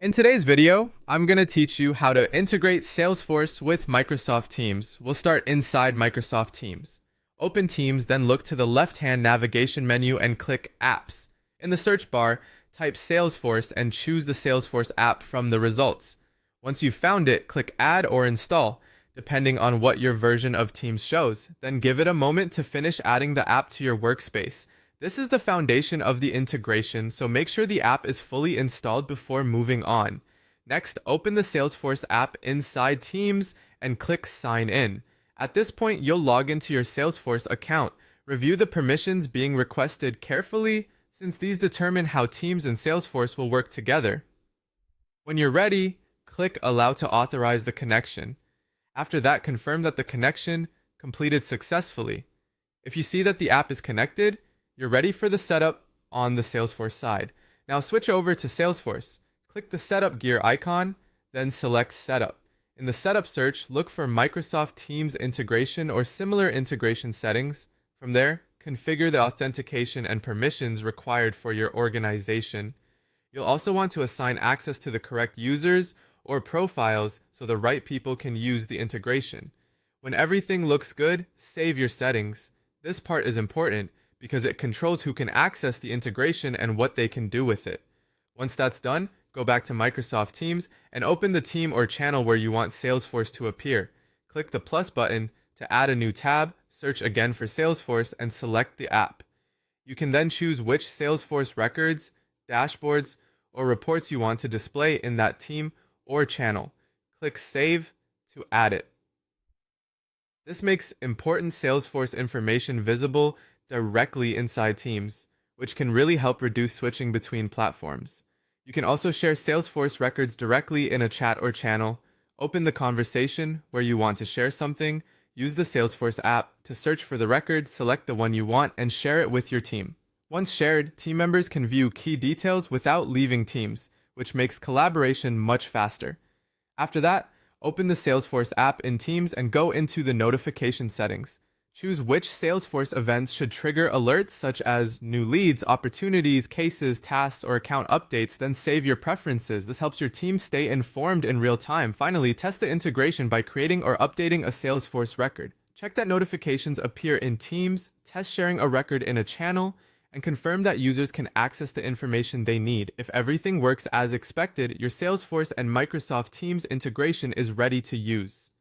In today's video, I'm going to teach you how to integrate Salesforce with Microsoft Teams. We'll start inside Microsoft Teams. Open Teams, then look to the left-hand navigation menu and click Apps. In the search bar, type Salesforce and choose the Salesforce app from the results. Once you've found it, click Add or Install, depending on what your version of Teams shows. Then give it a moment to finish adding the app to your workspace. This is the foundation of the integration, so make sure the app is fully installed before moving on. Next, open the Salesforce app inside Teams and click Sign In. At this point, you'll log into your Salesforce account. Review the permissions being requested carefully, since these determine how Teams and Salesforce will work together. When you're ready, click Allow to authorize the connection. After that, confirm that the connection completed successfully. If you see that the app is connected, you're ready for the setup on the Salesforce side. Now switch over to Salesforce. Click the Setup gear icon, then select Setup. In the Setup search, look for Microsoft Teams integration or similar integration settings. From there, configure the authentication and permissions required for your organization. You'll also want to assign access to the correct users or profiles so the right people can use the integration. When everything looks good, save your settings. This part is important because it controls who can access the integration and what they can do with it. Once that's done, go back to Microsoft Teams and open the team or channel where you want Salesforce to appear. Click the plus button to add a new tab, search again for Salesforce, and select the app. You can then choose which Salesforce records, dashboards, or reports you want to display in that team or channel. Click Save to add it. This makes important Salesforce information visible directly inside Teams, which can really help reduce switching between platforms. You can also share Salesforce records directly in a chat or channel. Open the conversation where you want to share something, use the Salesforce app to search for the record, select the one you want, and share it with your team. Once shared, team members can view key details without leaving Teams, which makes collaboration much faster. After that, open the Salesforce app in Teams and go into the notification settings. Choose which Salesforce events should trigger alerts such as new leads, opportunities, cases, tasks, or account updates, then save your preferences. This helps your team stay informed in real time. Finally, test the integration by creating or updating a Salesforce record. Check that notifications appear in Teams, test sharing a record in a channel, and confirm that users can access the information they need. If everything works as expected, your Salesforce and Microsoft Teams integration is ready to use.